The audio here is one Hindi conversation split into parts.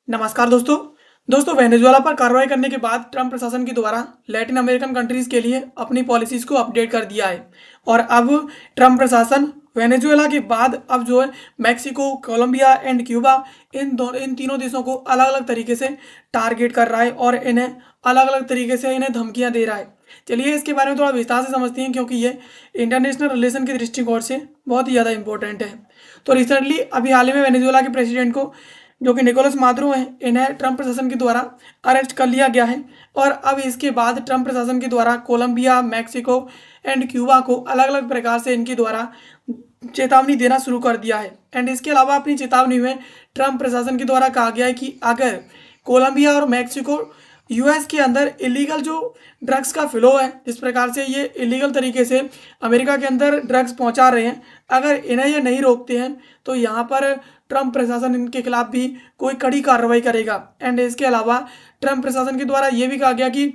नमस्कार दोस्तों। वेनेजुएला पर कार्रवाई करने के बाद ट्रंप प्रशासन के द्वारा लैटिन अमेरिकन कंट्रीज के लिए अपनी पॉलिसीज को अपडेट कर दिया है। और अब ट्रंप प्रशासन वेनेजुएला के बाद अब जो है मैक्सिको, कोलंबिया एंड क्यूबा, इन तीनों देशों को अलग अलग तरीके से टारगेट कर रहा है और इन्हें अलग अलग तरीके से इन्हें धमकियां दे रहा है। चलिए इसके बारे में थोड़ा विस्तार से समझते हैं, क्योंकि ये इंटरनेशनल रिलेशन के दृष्टिकोण से बहुत ही ज़्यादा इंपॉर्टेंट है। तो रिसेंटली अभी हाल ही में वेनेजुएला के प्रेसिडेंट को, जो कि निकोलस मादुरो हैं, इन्हें ट्रंप प्रशासन के द्वारा अरेस्ट कर लिया गया है। और अब इसके बाद ट्रंप प्रशासन के द्वारा कोलंबिया, मैक्सिको एंड क्यूबा को अलग अलग प्रकार से इनके द्वारा चेतावनी देना शुरू कर दिया है। एंड इसके अलावा अपनी चेतावनी में ट्रंप प्रशासन के द्वारा कहा गया है कि अगर कोलंबिया और मैक्सिको यूएस के अंदर इलीगल जो ड्रग्स का फ्लो है, जिस प्रकार से ये इलीगल तरीके से अमेरिका के अंदर ड्रग्स पहुंचा रहे हैं, अगर इन्हें ये नहीं रोकते हैं तो यहाँ पर ट्रंप प्रशासन इनके खिलाफ भी कोई कड़ी कार्रवाई करेगा। एंड इसके अलावा ट्रंप प्रशासन के द्वारा ये भी कहा गया कि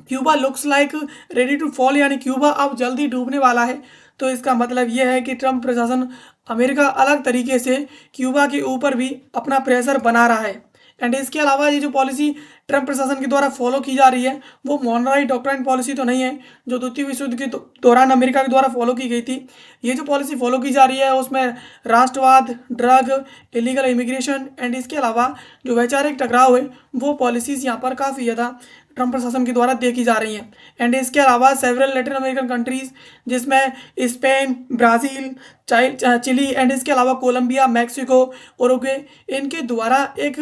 Cuba looks like ready to fall, यानी क्यूबा अब जल्दी डूबने वाला है। तो इसका मतलब ये है कि ट्रंप प्रशासन, अमेरिका अलग तरीके से क्यूबा के ऊपर भी अपना प्रेशर बना रहा है। एंड इसके अलावा ये जो पॉलिसी ट्रंप प्रशासन के द्वारा फॉलो की जा रही है, वो मोनराई डॉक्ट्राइन पॉलिसी तो नहीं है जो द्वितीय विश्व युद्ध के दौरान अमेरिका के द्वारा फॉलो की गई थी। ये जो पॉलिसी फॉलो की जा रही है उसमें राष्ट्रवाद, ड्रग, इलीगल इमिग्रेशन एंड इसके अलावा जो वैचारिक टकराव है, वो पॉलिसीज़ यहाँ पर काफ़ी ज़्यादा ट्रंप प्रशासन के द्वारा देखी जा रही हैं। एंड इसके अलावा सेवरल लैटिन अमेरिकन कंट्रीज, जिसमें स्पेन, ब्राज़ील, चिली एंड इसके अलावा कोलंबिया, मैक्सिको, उरुग्वे, इनके द्वारा एक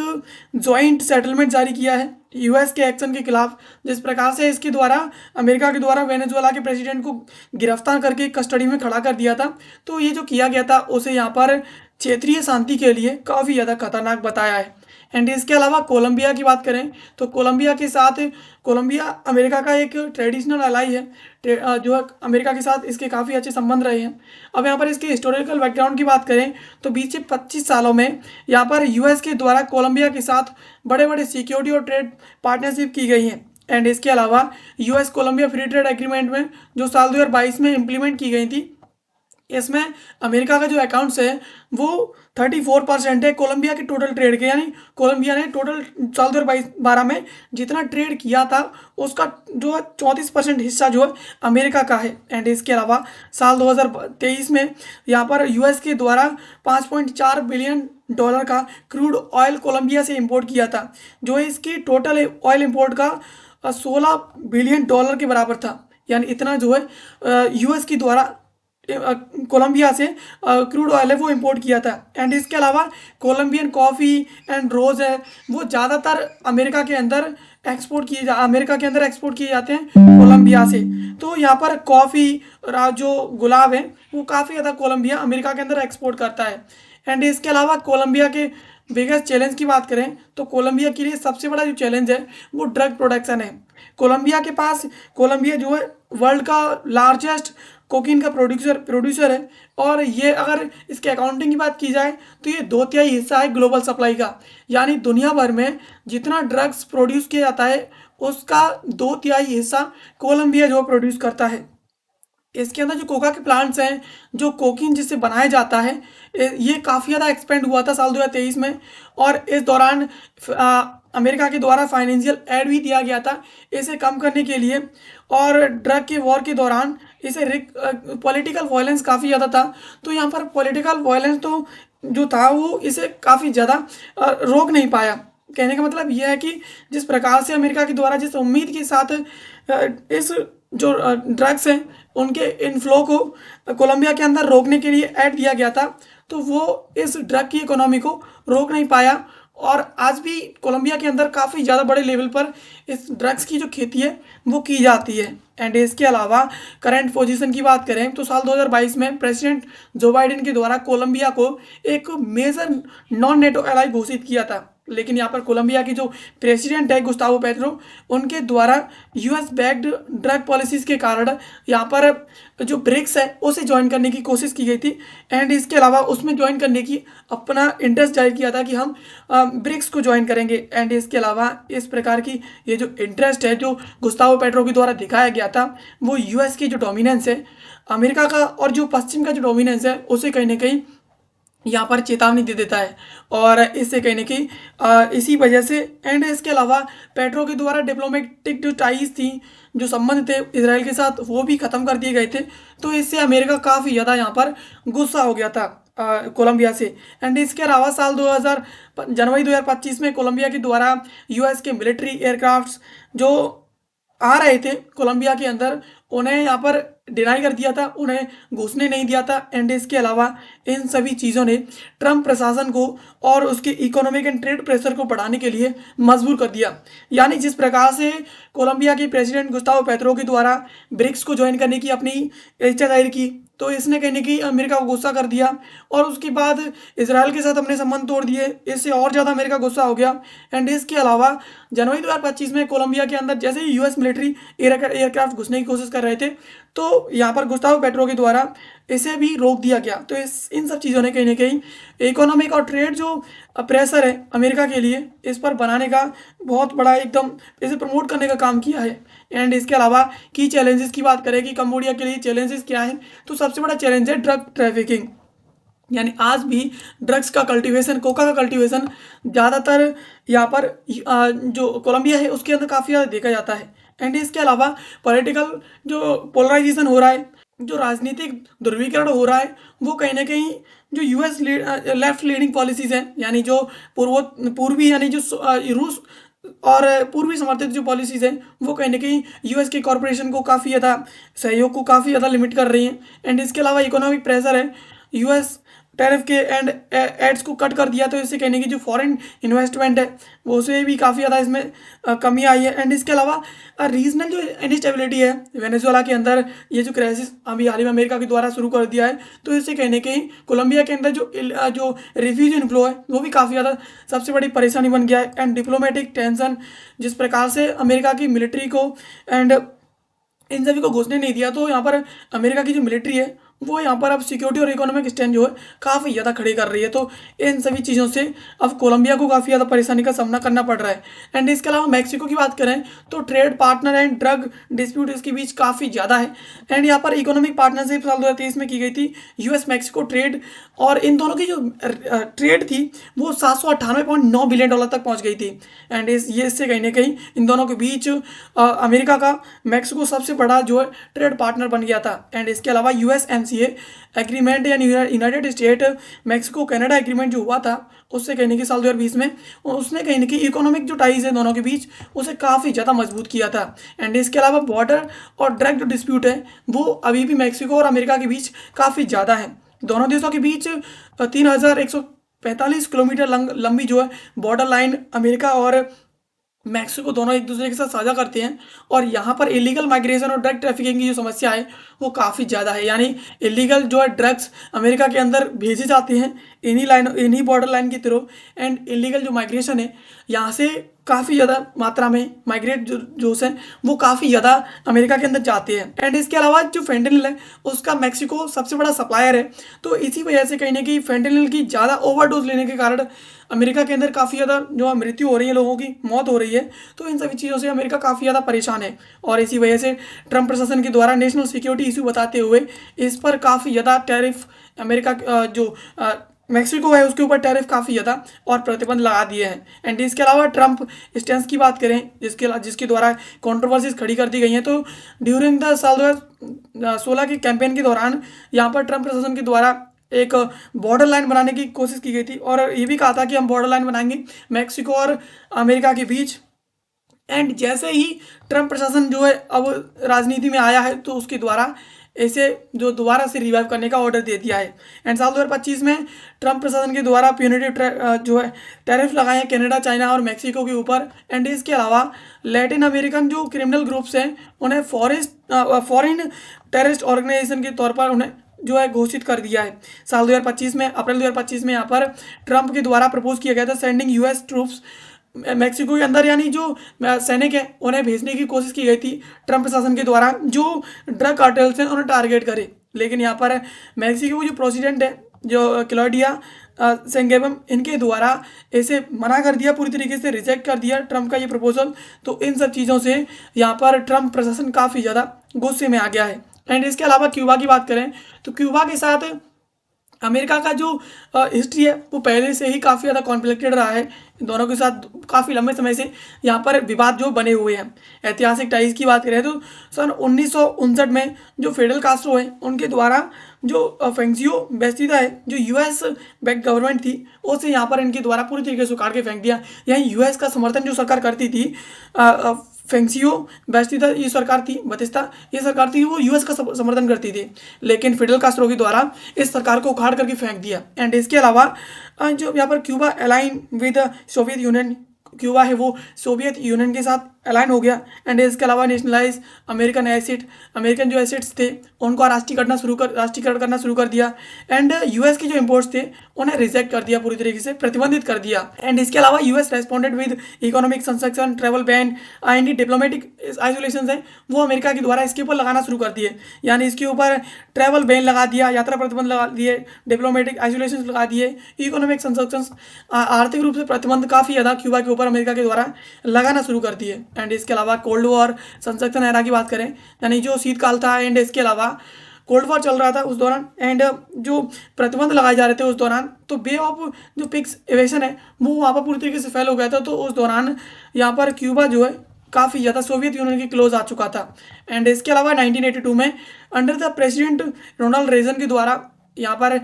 जॉइंट सेटलमेंट जारी किया है यूएस के एक्शन के खिलाफ। जिस प्रकार से इसके द्वारा अमेरिका के द्वारा वेनेजुएला के प्रेसिडेंट को गिरफ्तार करके कस्टडी में खड़ा कर दिया था, तो ये जो किया गया था उसे यहाँ पर क्षेत्रीय शांति के लिए काफ़ी ज़्यादा खतरनाक बताया है। एंड इसके अलावा कोलंबिया की बात करें तो कोलंबिया के साथ, कोलंबिया अमेरिका का एक ट्रेडिशनल अलाई है, जो अमेरिका के साथ इसके काफ़ी अच्छे संबंध रहे हैं। अब यहाँ पर इसके हिस्टोरिकल बैकग्राउंड की बात करें तो बीते 25 सालों में यहाँ पर यूएस के द्वारा कोलंबिया के साथ बड़े बड़े सिक्योरिटी और ट्रेड पार्टनरशिप की गई हैं। एंड इसके अलावा US Colombia free trade agreement में जो साल 2022 में इम्प्लीमेंट की गई थी, इसमें अमेरिका का जो अकाउंट्स है वो 34% है कोलंबिया के टोटल ट्रेड के। यानी कोलंबिया ने टोटल साल 2022 में जितना ट्रेड किया था उसका जो है 34% हिस्सा जो है अमेरिका का है। एंड इसके अलावा साल 2023 में यहाँ पर यूएस के द्वारा $5.4 बिलियन का क्रूड ऑयल कोलंबिया से इंपोर्ट किया था, जो इसकी टोटल ऑयल इंपोर्ट का $16 बिलियन के बराबर था। यानी इतना जो है यूएस के द्वारा कोलंबिया से क्रूड ऑयल है वो इंपोर्ट किया था। एंड इसके अलावा कोलंबियन कॉफ़ी एंड रोज़ है वो ज़्यादातर अमेरिका के अंदर एक्सपोर्ट किए जाते हैं कोलंबिया से। तो यहाँ पर कॉफ़ी और जो गुलाब है वो काफ़ी ज़्यादा कोलंबिया अमेरिका के अंदर एक्सपोर्ट करता है। एंड इसके अलावा कोलंबिया के बिगेस्ट चैलेंज की बात करें तो कोलंबिया के लिए सबसे बड़ा जो चैलेंज है वो ड्रग प्रोडक्शन है। कोलंबिया जो है वर्ल्ड का लार्जेस्ट कोकीन का प्रोड्यूसर है। और ये अगर इसके अकाउंटिंग की बात की जाए तो ये 2/3 हिस्सा है ग्लोबल सप्लाई का। यानी दुनिया भर में जितना ड्रग्स प्रोड्यूस किया जाता है उसका 2/3 हिस्सा कोलंबिया जो प्रोड्यूस करता है। इसके अंदर जो कोका के प्लांट्स हैं, जो कोकीन जिससे बनाया जाता है, ये काफ़ी ज़्यादा एक्सपेंड हुआ था साल 2023 में। और इस दौरान अमेरिका के द्वारा फाइनेंशियल एड भी दिया गया था इसे कम करने के लिए। और ड्रग के वॉर के दौरान इसे पॉलिटिकल वायलेंस काफ़ी ज़्यादा था। तो यहाँ पर पॉलिटिकल वायलेंस तो जो था वो इसे काफ़ी ज़्यादा रोक नहीं पाया। कहने का मतलब यह है कि जिस प्रकार से अमेरिका के द्वारा जिस उम्मीद के साथ इस जो ड्रग्स हैं उनके इनफ्लो को कोलंबिया के अंदर रोकने के लिए ऐड दिया गया था, तो वो इस ड्रग की इकोनॉमी को रोक नहीं पाया। और आज भी कोलंबिया के अंदर काफ़ी ज़्यादा बड़े लेवल पर इस ड्रग्स की जो खेती है वो की जाती है। एंड इसके अलावा करंट पोजीशन की बात करें तो साल 2022 में प्रेसिडेंट जो बाइडेन के द्वारा कोलंबिया को एक मेजर नॉन नेटो एलाई घोषित किया था। लेकिन यहाँ पर कोलंबिया की जो प्रेसिडेंट है गुस्तावो पेट्रो, उनके द्वारा यूएस बैक्ड ड्रग पॉलिसीज़ के कारण यहाँ पर जो ब्रिक्स है उसे ज्वाइन करने की कोशिश की गई थी। एंड इसके अलावा उसमें ज्वाइन करने की अपना इंटरेस्ट जाहिर किया था कि हम ब्रिक्स को ज्वाइन करेंगे। एंड इसके अलावा इस प्रकार की ये जो इंटरेस्ट है जो गुस्तावो पेट्रो के द्वारा दिखाया गया था, वो यूएस की जो डोमिनेंस है अमेरिका का और जो पश्चिम का जो डोमिनेंस है उसे कहीं ना कहीं यहाँ पर चेतावनी दे देता है। और इससे कहीं न कहीं इसी वजह से एंड इसके अलावा पेट्रो के द्वारा डिप्लोमेटिक जो टाइज़ थी, जो संबंध थे इज़राइल के साथ, वो भी ख़त्म कर दिए गए थे। तो इससे अमेरिका काफ़ी ज़्यादा यहाँ पर गुस्सा हो गया था कोलंबिया से। एंड इसके अलावा साल 2000 जनवरी 2025 में कोलंबिया के द्वारा यूएस के मिलिट्री एयरक्राफ्ट्स जो आ रहे थे कोलंबिया के अंदर, उन्हें यहाँ पर डिनाई कर दिया था, उन्हें घुसने नहीं दिया था। एंड इसके अलावा इन सभी चीज़ों ने ट्रंप प्रशासन को और उसके इकोनॉमिक एंड ट्रेड प्रेशर को बढ़ाने के लिए मजबूर कर दिया। यानी जिस प्रकार से कोलंबिया के प्रेसिडेंट गुस्तावो पेट्रो के द्वारा ब्रिक्स को ज्वाइन करने की अपनी इच्छा जाहिर की, तो इसने कहीं न कहीं अमेरिका को गुस्सा कर दिया और उसके बाद इसराइल के साथ अपने संबंध तोड़ दिए। इससे और ज़्यादा अमेरिका गुस्सा हो गया। एंड इसके अलावा जनवरी 2025 में कोलंबिया के अंदर जैसे ही यूएस मिलिट्री एयरक्राफ्ट घुसने की कोशिश कर रहे थे, तो यहाँ पर गुस्तावो पेट्रो के द्वारा इसे भी रोक दिया गया। तो इस इन सब चीज़ों ने कहीं न कहीं इकोनॉमिक और ट्रेड जो प्रेशर है अमेरिका के लिए, इस पर बनाने का बहुत बड़ा एकदम इसे प्रमोट करने का काम किया है। एंड इसके अलावा की चैलेंजेस की बात करें कि कंबोडिया के लिए चैलेंजेस क्या हैं, तो सबसे बड़ा चैलेंज है ड्रग ट्रैफिकिंग। यानी आज भी ड्रग्स का कल्टीवेशन, कोका का कल्टीवेशन ज़्यादातर यहाँ पर जो कोलंबिया है उसके अंदर काफ़ी ज़्यादा देखा जाता है। एंड इसके अलावा पॉलिटिकल जो पोलराइजेशन हो रहा है, जो राजनीतिक ध्रुवीकरण हो रहा है, वो कहीं ना कहीं जो यूएस लेफ्ट लीडिंग पॉलिसीज़ हैं, यानी जो पूर्वी यानी जो रूस और पूर्वी समर्थित जो पॉलिसीज़ हैं, वो कहीं ना कहीं यूएस के कॉरपोरेशन को काफ़ी ज़्यादा सहयोग को काफ़ी ज़्यादा लिमिट कर रही हैं। एंड इसके अलावा इकोनॉमिक प्रेशर है, यूएस टैरिफ के एंड एड्स को कट कर दिया, तो इससे कहने की जो फॉरेन इन्वेस्टमेंट है वो उसे भी काफ़ी ज़्यादा इसमें कमी आई है। एंड इसके अलावा रीजनल जो इनस्टेबिलिटी है वेनेजुएला के अंदर, ये जो क्राइसिस अभी हाल ही में अमेरिका के द्वारा शुरू कर दिया है, तो इससे कहने कहीं कोलंबिया के अंदर जो रिफ्यूजी इनफ्लो है वो भी काफ़ी ज़्यादा सबसे बड़ी परेशानी बन गया है। एंड डिप्लोमेटिक टेंशन, जिस प्रकार से अमेरिका की मिलिट्री को एंड इन सभी को घुसने नहीं दिया, तो यहाँ पर अमेरिका की जो मिलिट्री है वो यहाँ पर अब सिक्योरिटी और इकोनॉमिक स्टैंड जो है काफ़ी ज़्यादा खड़ी कर रही है। तो इन सभी चीज़ों से अब कोलंबिया को काफ़ी ज़्यादा परेशानी का सामना करना पड़ रहा है। एंड इसके अलावा मैक्सिको की बात करें तो trade partner and drug dispute इसके बीच काफ़ी ज़्यादा है। एंड यहाँ पर इकोनॉमिक पार्टनरशिप साल 2023 में की गई थी यूएस मैक्सिको ट्रेड, और इन दोनों की जो ट्रेड थी वो $798.9 बिलियन तक पहुँच गई थी। एंड इससे कहीं ना कहीं इन दोनों के बीच अमेरिका का मैक्सिको सबसे बड़ा जो है ट्रेड पार्टनर बन गया था। एंड इसके अलावा यूएसएमसीए एग्रीमेंट यानी United state Mexico Canada agreement जो हुआ था, उससे कहीं ना कहीं साल 2020 में उसने कहीं ना कहीं इकोनॉमिक जो टाइज है दोनों के बीच उसे काफ़ी ज़्यादा मजबूत किया था। एंड इसके अलावा बॉर्डर और ड्रग जो डिस्प्यूट है वो अभी भी मैक्सिको और अमेरिका के बीच काफ़ी ज़्यादा है। दोनों देशों के बीच 3145 किलोमीटर लंबी जो है बॉर्डर लाइन अमेरिका और मैक्सिको दोनों एक दूसरे के साथ साझा करते हैं। और यहाँ पर इलीगल माइग्रेशन और ड्रग ट्रैफिकिंग की जो समस्या है वो काफ़ी ज़्यादा है। यानी इलीगल जो है ड्रग्स अमेरिका के अंदर भेजे जाते हैं इन्हीं बॉर्डर लाइन के थ्रू। एंड इलीगल जो माइग्रेशन है यहाँ से काफ़ी ज़्यादा मात्रा में माइग्रेट जो है वो काफ़ी ज़्यादा अमेरिका के अंदर जाते हैं। एंड इसके अलावा जो फेंटेनिल है उसका मैक्सिको सबसे बड़ा सप्लायर है, तो इसी वजह से कहीं ना कहीं फेंटेनिल की ज़्यादा ओवरडोज लेने के कारण अमेरिका के अंदर काफ़ी ज़्यादा जो मृत्यु हो रही है, लोगों की मौत हो रही है। तो इन सभी चीज़ों से अमेरिका काफ़ी ज़्यादा परेशान है, और इसी वजह से ट्रंप प्रशासन के द्वारा नेशनल सिक्योरिटी इशू बताते हुए इस पर काफ़ी ज़्यादा टैरिफ अमेरिका जो मैक्सिको है उसके ऊपर टैरिफ काफ़ी ज़्यादा और प्रतिबंध लगा दिए हैं। एंड इसके अलावा ट्रंप स्टैंस की बात करें जिसके द्वारा कंट्रोवर्सीज खड़ी कर दी गई हैं, तो ड्यूरिंग द साल 2016 के कैंपेन के दौरान यहाँ पर ट्रंप प्रशासन के द्वारा एक बॉर्डर लाइन बनाने की कोशिश की गई थी, और ये भी कहा था कि हम बॉर्डर लाइन बनाएंगे मैक्सिको और अमेरिका के बीच। एंड जैसे ही ट्रंप प्रशासन जो है अब राजनीति में आया है, तो उसके द्वारा इसे जो दोबारा से रिवाइव करने का ऑर्डर दे दिया है। एंड साल 2025 में ट्रंप प्रशासन के द्वारा प्यूनिटिव जो है टैरिफ लगाए हैं कनाडा, चाइना और मैक्सिको के ऊपर। एंड इसके अलावा लैटिन अमेरिकन जो क्रिमिनल ग्रुप्स हैं उन्हें फॉरेन टेररिस्ट ऑर्गेनाइजेशन के तौर पर उन्हें जो है घोषित कर दिया है। साल 2025 में अप्रैल 2025 में यहाँ पर ट्रंप के द्वारा प्रपोज किया गया था सेंडिंग यूएस ट्रूप्स मैक्सिको के अंदर, यानी जो सैनिक हैं उन्हें भेजने की कोशिश की गई थी ट्रंप प्रशासन के द्वारा जो ड्रग कार्टेल्स हैं उन्हें टारगेट करे। लेकिन यहाँ पर मैक्सिको जो प्रेसिडेंट है जो क्लॉडिया सेंगेबम, इनके द्वारा इसे मना कर दिया, पूरी तरीके से रिजेक्ट कर दिया ट्रंप का ये प्रपोजल। तो इन सब चीज़ों से यहाँ पर ट्रंप प्रशासन काफ़ी ज़्यादा गुस्से में आ गया है। एंड इसके अलावा क्यूबा की बात करें तो क्यूबा के साथ अमेरिका का जो हिस्ट्री है वो पहले से ही काफ़ी ज़्यादा कॉन्फ्लिक्टेड रहा है। इन दोनों के साथ काफ़ी लंबे समय से यहाँ पर विवाद जो बने हुए हैं। ऐतिहासिक टाइज की बात करें तो सन 1959 में जो फेडरल कास्ट्रो है उनके द्वारा जो फेंक्सियो बेस्टिदा है, जो यूएस बैक गवर्नमेंट थी, उसे यहाँ पर इनके द्वारा पूरी तरीके से उखाड़ के फेंक दिया। यहाँ यूएस का समर्थन जो सरकार करती थी, फेंक्सियो बेस्टिदा ये सरकार थी, बतिस्ता ये सरकार थी, वो यूएस का समर्थन करती थी, लेकिन फिडेल कास्ट्रो के द्वारा इस सरकार को उखाड़ करके फेंक दिया। एंड इसके अलावा जो यहाँ पर Cuba align with Soviet union, Cuba है वो सोवियत यूनियन के साथ अलाइन हो गया। एंड इसके अलावा नेशनलाइज अमेरिकन एसेट, अमेरिकन जो एसेट्स थे उनको राष्ट्रीयकरण करना शुरू कर दिया। एंड यूएस के जो इम्पोर्ट्स थे उन्हें रिजेक्ट कर दिया, पूरी तरीके से प्रतिबंधित कर दिया। एंड इसके अलावा US responded with economic sanctions, travel ban and diplomatic isolation है वो अमेरिका के द्वारा इसके ऊपर लगाना शुरू कर दिए। यानी इसके ऊपर ट्रैवल बैन लगा दिया, यात्रा प्रतिबंध लगा दिए, डिप्लोमेटिक आइसोलेशन लगा दिए, इकोनॉमिक संसेक्शन आर्थिक रूप से प्रतिबंध काफ़ी ज़्यादा क्यूबा के ऊपर अमेरिका के द्वारा लगाना शुरू कर दिए। एंड इसके अलावा कोल्ड वॉर संसेक्शन एरा की बात करें, यानी जो शीतकाल था, एंड इसके अलावा कोल्ड वॉर चल रहा था उस दौरान, एंड जो प्रतिबंध लगाए जा रहे थे उस दौरान, तो बे ऑफ जो पिग्स एवेशन है वो वहाँ पर पूरी तरीके से फेल हो गया था। तो उस दौरान यहाँ पर क्यूबा जो है काफ़ी ज़्यादा सोवियत यूनियन के क्लोज आ चुका था। एंड इसके अलावा 1982 में under the president Ronald Reagan के द्वारा यहाँ पर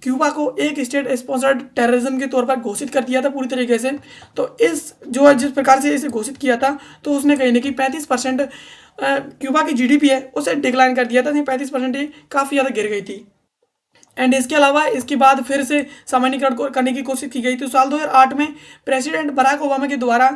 क्यूबा को एक स्टेट स्पॉन्सर्ड टेररिज्म के तौर पर घोषित कर दिया था पूरी तरीके से। तो इस जो है जिस प्रकार से इसे घोषित किया था, तो उसने कहीं ना कहीं 35% क्यूबा की जीडीपी है उसे डिक्लाइन कर दिया था। 35% ये काफ़ी ज़्यादा गिर गई थी। एंड इसके अलावा इसके बाद फिर से सामान्यीकरण करने की कोशिश की गई। तो साल 2008 में प्रेसिडेंट बराक ओबामा के द्वारा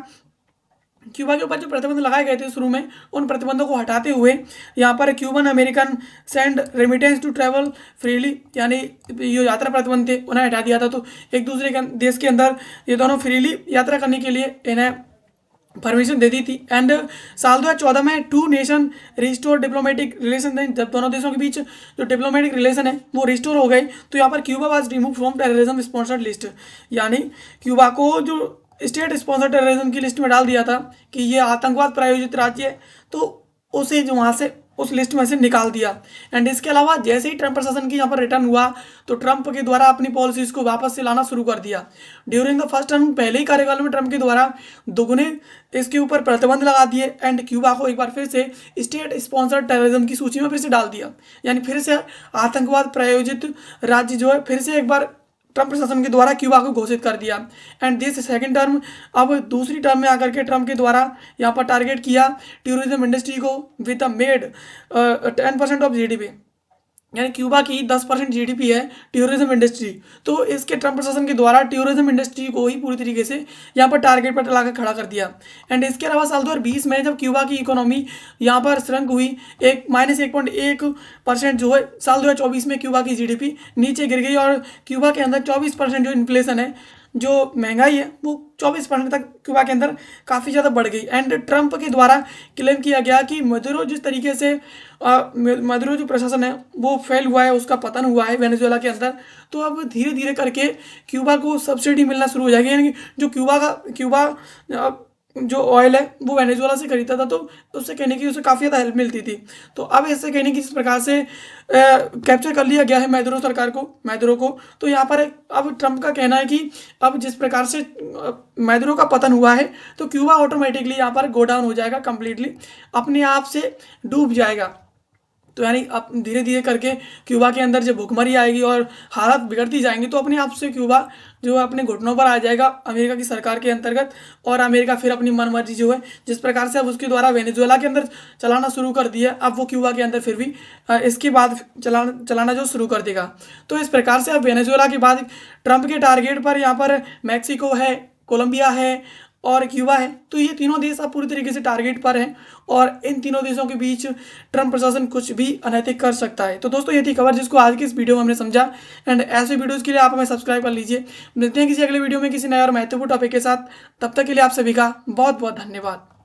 क्यूबा के ऊपर जो प्रतिबंध लगाए गए थे शुरू में, उन प्रतिबंधों को हटाते हुए यहाँ पर Cuban American send remittance to travel freely, यानी ये यात्रा प्रतिबंध थे उन्हें हटा दिया था। तो एक दूसरे के देश के अंदर ये दोनों फ्रीली यात्रा करने के लिए इन्हें परमिशन दे दी थी। एंड साल 2014 में two nation restore diplomatic relation थे, जब दोनों देशों के बीच जो डिप्लोमेटिक रिलेशन है वो रिस्टोर हो गए, तो यहाँ पर Cuba was remove from terrorism sponsored list, यानी क्यूबा को जो स्टेट स्पॉन्सर टेररिज्म की लिस्ट में डाल दिया था कि ये आतंकवाद प्रायोजित राज्य है, तो उसे जो वहाँ से उस लिस्ट में से निकाल दिया। एंड इसके अलावा जैसे ही ट्रंप प्रशासन की यहाँ पर रिटर्न हुआ, तो ट्रंप के द्वारा अपनी पॉलिसीज को वापस से लाना शुरू कर दिया। ड्यूरिंग द फर्स्ट टर्म, पहले ही कार्यकाल में ट्रंप के द्वारा दुगने इसके ऊपर प्रतिबंध लगा दिए। एंड क्यूबा को एक बार फिर से स्टेट स्पॉन्सर्ड टेररिज्म की सूची में फिर से डाल दिया, यानी फिर से आतंकवाद प्रायोजित राज्य जो है फिर से एक बार ट्रंप प्रशासन के द्वारा क्यूबा को घोषित कर दिया। एंड दिस सेकंड टर्म, अब दूसरी टर्म में आकर के ट्रंप के द्वारा यहाँ पर टारगेट किया टूरिज्म इंडस्ट्री को with a made 10% of GDP, यानी क्यूबा की 10% जीडीपी है टूरिज्म इंडस्ट्री। तो इसके ट्रंप प्रशासन के द्वारा टूरिज्म इंडस्ट्री को ही पूरी तरीके से यहाँ पर टारगेट पर लाकर खड़ा कर दिया। एंड इसके अलावा साल 2020 में जब क्यूबा की इकोनॉमी यहाँ पर श्रंक हुई, -1.1% जो है, साल 2024 में क्यूबा की जीडीपी नीचे गिर गई और क्यूबा के अंदर 24% जो इन्फ्लेशन है, जो महंगाई है, वो 24% तक क्यूबा के अंदर काफ़ी ज़्यादा बढ़ गई। एंड ट्रंप के द्वारा क्लेम किया गया कि मदुरो जिस तरीके से मदुरो जो प्रशासन है वो फेल हुआ है, उसका पतन हुआ है वेनेजुएला के अंदर, तो अब धीरे धीरे करके क्यूबा को सब्सिडी मिलना शुरू हो जाएगी। यानी जो क्यूबा जो ऑयल है वो वेनेजुएला से खरीदता था, तो उससे कहने की उसे काफ़ी ज़्यादा हेल्प मिलती थी। तो अब इससे कहने की जिस प्रकार से कैप्चर कर लिया गया है मैदुरो को, तो यहाँ पर अब ट्रंप का कहना है कि अब जिस प्रकार से मैदुरो का पतन हुआ है, तो क्यूबा ऑटोमेटिकली यहाँ पर गो डाउन हो जाएगा, कंप्लीटली अपने आप से डूब जाएगा। तो यानी अब धीरे धीरे करके क्यूबा के अंदर जब भुखमरी आएगी और हालात बिगड़ती जाएंगी, तो अपने आप से क्यूबा जो है अपने घुटनों पर आ जाएगा अमेरिका की सरकार के अंतर्गत, और अमेरिका फिर अपनी मनमर्जी जो है जिस प्रकार से अब उसके द्वारा वेनेजुएला के अंदर चलाना शुरू कर दिया, अब वो क्यूबा के अंदर फिर भी इसके बाद चलाना जो शुरू कर देगा। तो इस प्रकार से अब वेनेजुएला के बाद ट्रंप के टारगेट पर यहाँ पर मैक्सिको है, कोलंबिया है और क्यूबा है। तो ये तीनों देश अब पूरी तरीके से टारगेट पर हैं, और इन तीनों देशों के बीच ट्रंप प्रशासन कुछ भी अनैतिक कर सकता है। तो दोस्तों ये थी खबर जिसको आज की इस वीडियो में हमने समझा। एंड ऐसे वीडियोस के लिए आप हमें सब्सक्राइब कर लीजिए। मिलते हैं किसी अगले वीडियो में किसी नए और महत्वपूर्ण टॉपिक के साथ। तब तक के लिए आप सभी का बहुत बहुत धन्यवाद।